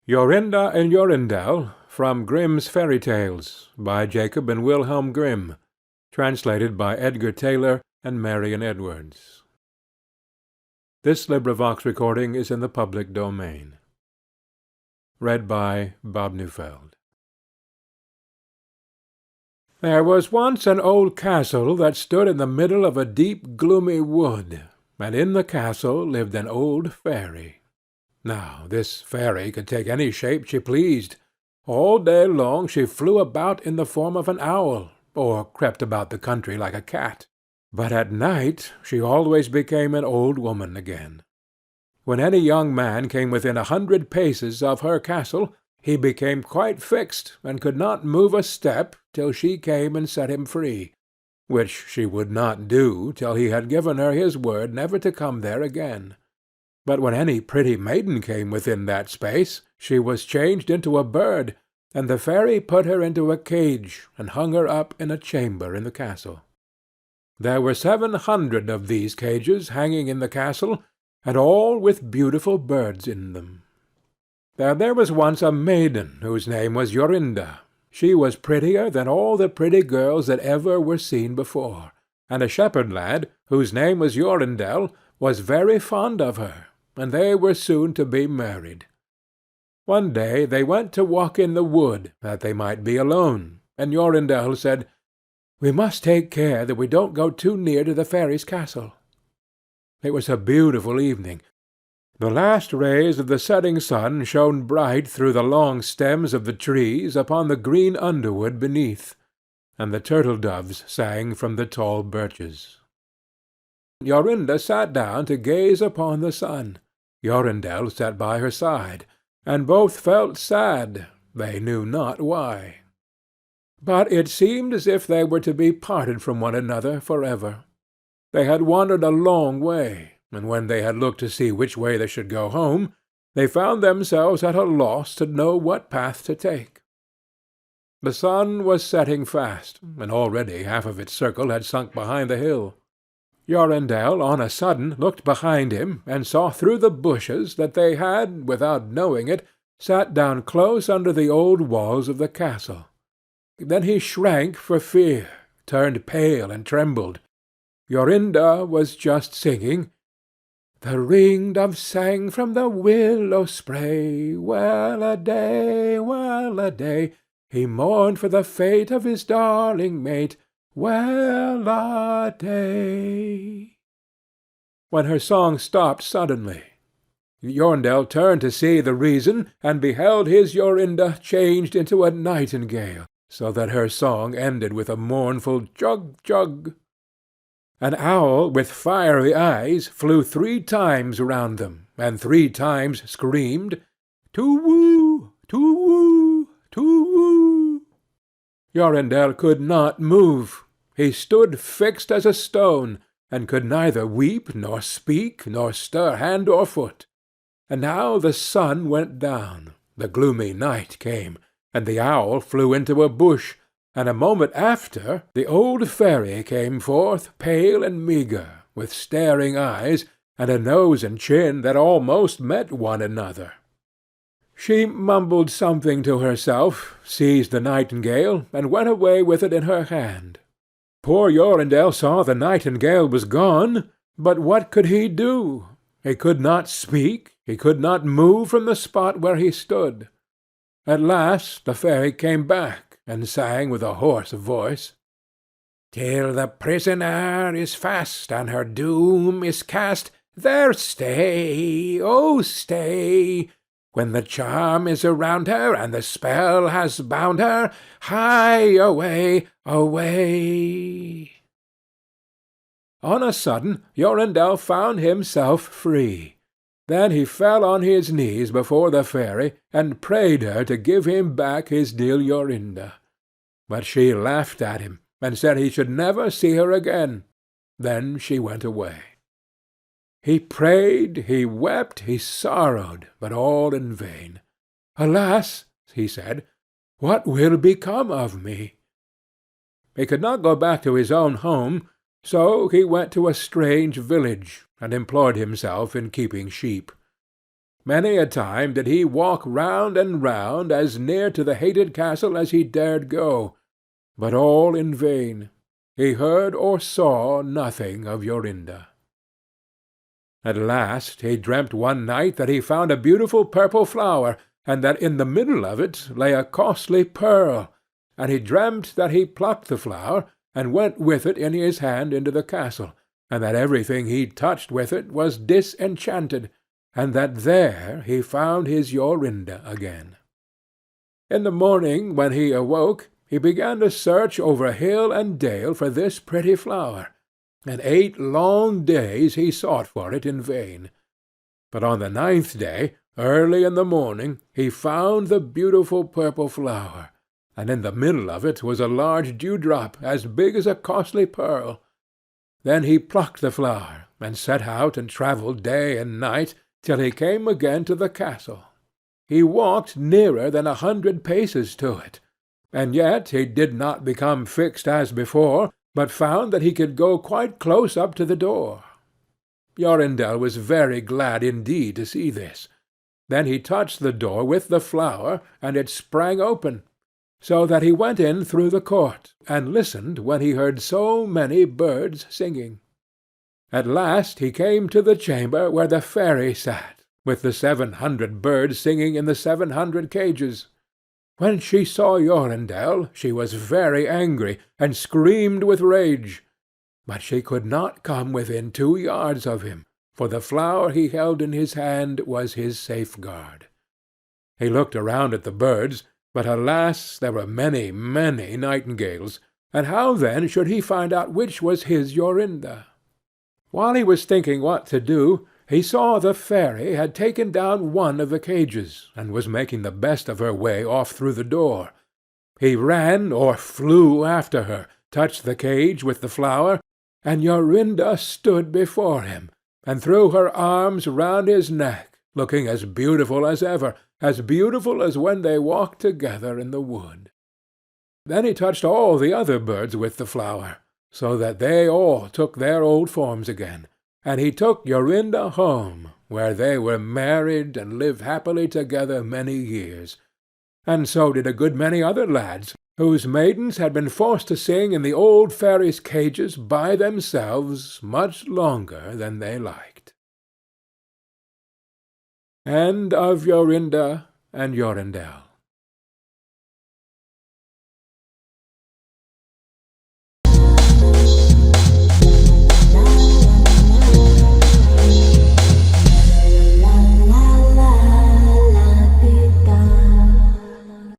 Jorinda and Jorindel, from Grimmsfairytales, by Jacob and Wilhelm Grimm, translated by Edgar Taylor and Marion Edwards. This recording is in the public domain. Read by Bob Neufeld. There was once an old castle that stood in the middle of a deep gloomy wood, and in the castle lived an old fairy. Now this fairy could take any shape she pleased. All day long she flew about in the form of an owl, or crept about the country like a cat. But at night she always became an old woman again. When any young man came within 100 paces of her castle, he became quite fixed, and could not move a step till she came and set him free, which she would not do till he had given her his word never to come there again. But when any pretty maiden came within that space, she was changed into a bird, and the fairy put her into a cage, and hung her up in a chamber in the castle. There were 700 of these cages hanging in the castle, and all with beautiful birds in them. There was once a maiden whose name was Jorinda. She was prettier than all the pretty girls that ever were seen before, and a shepherd lad, whose name was Jorindel, was very fond of her, and they were soon to be married. One day they went to walk in the wood, that they might be alone, and Jorindel said, "We must take care that we don't go too near to the fairy's castle." It was a beautiful evening. The last rays of the setting sun shone bright through the long stems of the trees upon the green underwood beneath, and the turtle-doves sang from the tall birches. Jorinda sat down to gaze upon the sun. Jorindel sat by her side, and both felt sad, they knew not why. But it seemed as if they were to be parted from one another for ever. They had wandered a long way, and when they had looked to see which way they should go home, they found themselves at a loss to know what path to take. The sun was setting fast, and already half of its circle had sunk behind the hill. Jorindel on a sudden looked behind him, and saw through the bushes that they had, without knowing it, sat down close under the old walls of the castle. Then he shrank for fear, turned pale, and trembled. Jorinda was just singing, "The ring-dove sang from the willow spray, well-a-day, well-a-day. He mourned for the fate of his darling mate, well-a-day." When her song stopped suddenly, Jorindel turned to see the reason, and beheld his Jorinda changed into a nightingale, so that her song ended with a mournful jug-jug. An owl with fiery eyes flew 3 times round them, and 3 times screamed, "Tu-woo! Tu-woo! Tu-woo!" Jorindel could not move. He stood fixed as a stone, and could neither weep, nor speak, nor stir hand or foot. And now the sun went down, the gloomy night came, and the owl flew into a bush, and a moment after the old fairy came forth, pale and meagre, with staring eyes, and a nose and chin that almost met one another. She mumbled something to herself, seized the nightingale, and went away with it in her hand. Poor Jorindel saw the nightingale was gone, but what could he do? He could not speak, he could not move from the spot where he stood. At last the fairy came back, and sang with a hoarse voice, "Till the prisoner is fast, and her doom is cast, there stay, oh stay! When the charm is around her, and the spell has bound her, hie away, away!" On a sudden Jorindel found himself free. Then he fell on his knees before the fairy, and prayed her to give him back his dear Jorinda. But she laughed at him, and said he should never see her again. Then she went away. He prayed, he wept, he sorrowed, but all in vain. "Alas," he said, "what will become of me?" He could not go back to his own home, so he went to a strange village, and employed himself in keeping sheep. Many a time did he walk round and round as near to the hated castle as he dared go, but all in vain. He heard or saw nothing of Jorinda. At last he dreamt one night that he found a beautiful purple flower, and that in the middle of it lay a costly pearl, and he dreamt that he plucked the flower, and went with it in his hand into the castle, and that everything he touched with it was disenchanted, and that there he found his Jorinda again. In the morning when he awoke, he began to search over hill and dale for this pretty flower, and 8 long days he sought for it in vain. But on the 9th day, early in the morning, he found the beautiful purple flower, and in the middle of it was a large dewdrop as big as a costly pearl. Then he plucked the flower, and set out and travelled day and night, till he came again to the castle. He walked nearer than 100 paces to it, and yet he did not become fixed as before, but found that he could go quite close up to the door. Jorindel was very glad indeed to see this. Then he touched the door with the flower, and it sprang open, so that he went in through the court, and listened when he heard so many birds singing. At last he came to the chamber where the fairy sat, with the 700 birds singing in the 700 cages. When she saw Jorindel, she was very angry, and screamed with rage. But she could not come within 2 yards of him, for the flower he held in his hand was his safeguard. He looked around at the birds, but alas, there were many, many nightingales, and how then should he find out which was his Jorinda? While he was thinking what to do, he saw the fairy had taken down one of the cages, and was making the best of her way off through the door. He ran or flew after her, touched the cage with the flower, and Jorinda stood before him, and threw her arms round his neck, looking as beautiful as ever, as beautiful as when they walked together in the wood. Then he touched all the other birds with the flower, so that they all took their old forms again, and he took Jorinda home, where they were married and lived happily together many years. And so did a good many other lads, whose maidens had been forced to sing in the old fairies' cages by themselves much longer than they liked. End of Jorinda and Jorindel.